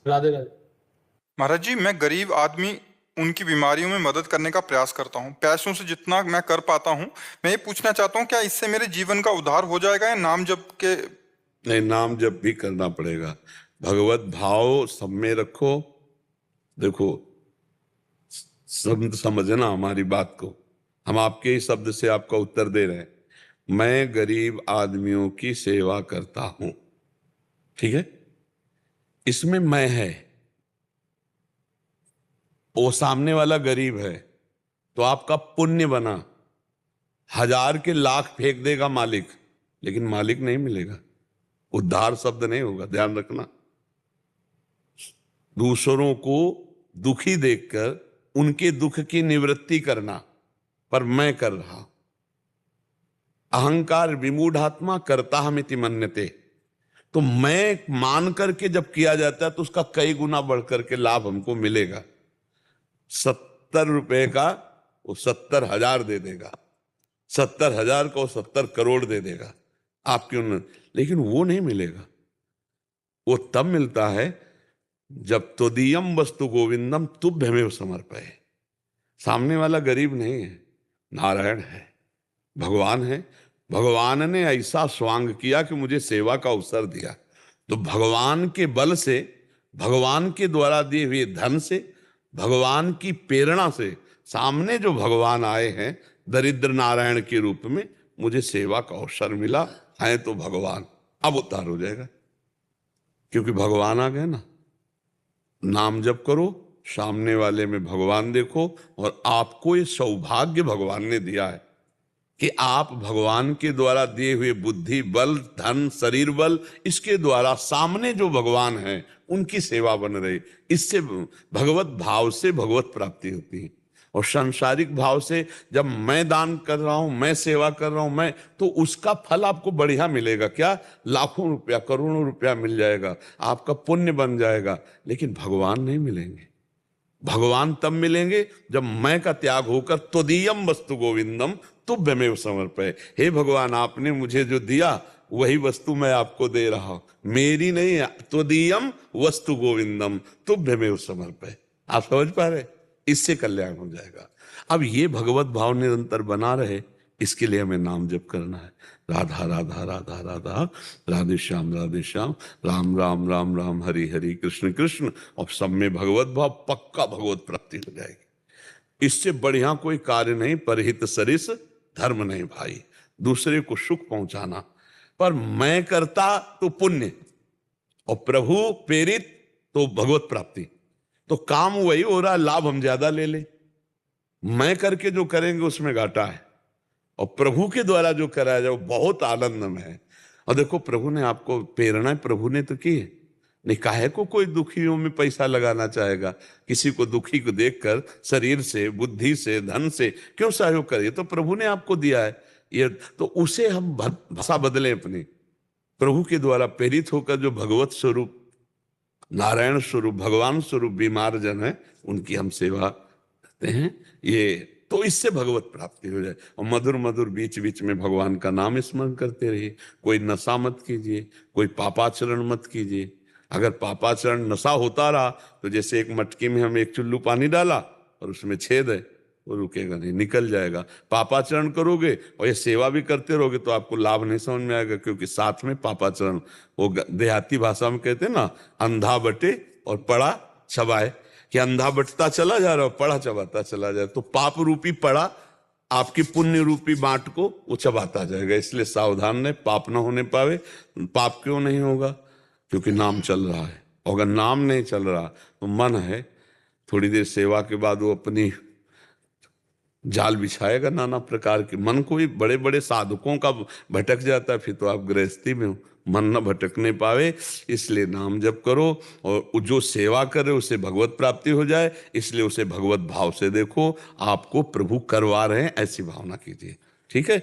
राधे राधे। महाराज जी, मैं गरीब आदमी उनकी बीमारियों में मदद करने का प्रयास करता हूँ, पैसों से जितना मैं कर पाता हूँ। मैं ये पूछना चाहता हूँ, क्या इससे मेरे जीवन का उद्धार हो जाएगा या नाम जप के? नहीं, नाम जप भी करना पड़ेगा। भगवत भाव सब में रखो। देखो, सब समझना हमारी बात को। हम आपके ही शब्द से आपका उत्तर दे रहे हैं। मैं गरीब आदमियों की सेवा करता हूं, ठीक है? इसमें मैं है, वो सामने वाला गरीब है, तो आपका पुण्य बना। 1000 के लाख फेंक देगा मालिक, लेकिन मालिक नहीं मिलेगा, उद्धार शब्द नहीं होगा, ध्यान रखना। दूसरों को दुखी देखकर उनके दुख की निवृत्ति करना, पर मैं कर रहा। अहंकार विमूढ़ात्मा करता हमिति मन्यते। तो मैं मान करके जब किया जाता है तो उसका कई गुना बढ़ करके लाभ हमको मिलेगा। 70 रुपए का वो 70,000 दे देगा, 70,000 को 70 करोड़ दे देगा आपकी उन्नति, लेकिन वो नहीं मिलेगा। वो तब मिलता है जब त्वदीयम वस्तु गोविंदम तुभ्यमेव समर्पये। सामने वाला गरीब नहीं है, नारायण है, भगवान है। भगवान ने ऐसा स्वांग किया कि मुझे सेवा का अवसर दिया। तो भगवान के बल से, भगवान के द्वारा दिए हुए धन से, भगवान की प्रेरणा से सामने जो भगवान आए हैं दरिद्र नारायण के रूप में, मुझे सेवा का अवसर मिला है, तो भगवान अब उद्धार हो जाएगा, क्योंकि भगवान आ गए ना। नाम जप करो, सामने वाले में भगवान देखो, और आपको ये सौभाग्य भगवान ने दिया है कि आप भगवान के द्वारा दिए हुए बुद्धि बल, धन, शरीर बल, इसके द्वारा सामने जो भगवान हैं उनकी सेवा बन रही। इससे भगवत भाव से भगवत प्राप्ति होती है। और सांसारिक भाव से जब मैं दान कर रहा हूं, मैं सेवा कर रहा हूं, मैं, तो उसका फल आपको बढ़िया मिलेगा। क्या? लाखों रुपया, करोड़ों रुपया मिल जाएगा, आपका पुण्य बन जाएगा, लेकिन भगवान नहीं मिलेंगे। भगवान तब मिलेंगे जब मैं का त्याग होकर त्वदीयम वस्तु गोविंदम तुभ्यमेव समर्पये। हे भगवान, आपने मुझे जो दिया वही वस्तु मैं आपको दे रहा हूं, मेरी नहीं है। त्वदीयम वस्तु गोविंदम तुभ्यमेव समर्पये। आप समझ पा रहे? इससे कल्याण हो जाएगा। अब ये भगवत भाव निरंतर बना रहे, इसके लिए हमें नाम जप करना है। राधा राधा राधा राधा, राधे श्याम राम राम राम राम, हरि हरि, कृष्ण कृष्ण। और सब में भगवत भाव, पक्का भगवत प्राप्ति हो जाएगी। इससे बढ़िया कोई कार्य नहीं। परहित सरिस धर्म नहीं भाई, दूसरे को सुख पहुंचाना। पर मैं करता तो पुण्य, और प्रभु प्रेरित तो भगवत प्राप्ति। तो काम वही हो रहा, लाभ हम ज्यादा ले ले। मैं करके जो करेंगे उसमें घाटा है, और प्रभु के द्वारा जो कराया जाए वो बहुत आनंद में है। और देखो, प्रभु ने आपको प्रेरणा, प्रभु ने तो की है। नहीं, काहे को कोई दुखियों में पैसा लगाना चाहेगा? किसी को दुखी को देखकर शरीर से, बुद्धि से, धन से क्यों सहयोग करिए? तो प्रभु ने आपको दिया है ये, तो उसे हम भाषा बदलें अपनी। प्रभु के द्वारा प्रेरित होकर जो भगवत स्वरूप, नारायण स्वरूप, भगवान स्वरूप बीमार जन है, उनकी हम सेवा करते हैं। ये तो इससे भगवत प्राप्ति हो जाए। और मधुर मधुर बीच बीच में भगवान का नाम स्मरण करते रहिए। कोई नशा मत कीजिए, कोई पापाचरण मत कीजिए। अगर पापाचरण नशा होता रहा तो जैसे एक मटकी में हम एक चुल्लू पानी डाला और उसमें छेद है, वो रुकेगा नहीं, निकल जाएगा। पापाचरण करोगे और ये सेवा भी करते रहोगे तो आपको लाभ नहीं समझ में आएगा, क्योंकि साथ में पापाचरण, वो देहाती भाषा में कहते हैं ना, अंधा बटे और पड़ा चबाए, कि अंधा बटता चला जा रहा है, पड़ा चबाता चला जाए। तो पाप रूपी पड़ा आपकी पुण्य रूपी बांट को वो चबाता जाएगा। इसलिए सावधान रहे, पाप ना होने पावे। पाप क्यों नहीं होगा? क्योंकि नाम चल रहा है। और अगर नाम नहीं चल रहा तो मन है, थोड़ी देर सेवा के बाद वो अपनी जाल बिछाएगा नाना प्रकार के। मन को भी बड़े बड़े साधकों का भटक जाता है, फिर तो आप गृहस्थी में हो, मन न भटकने पावे। इसलिए नाम जप करो, और जो सेवा करे उसे भगवत प्राप्ति हो जाए, इसलिए उसे भगवत भाव से देखो। आपको प्रभु करवा रहे हैं, ऐसी भावना कीजिए। ठीक है?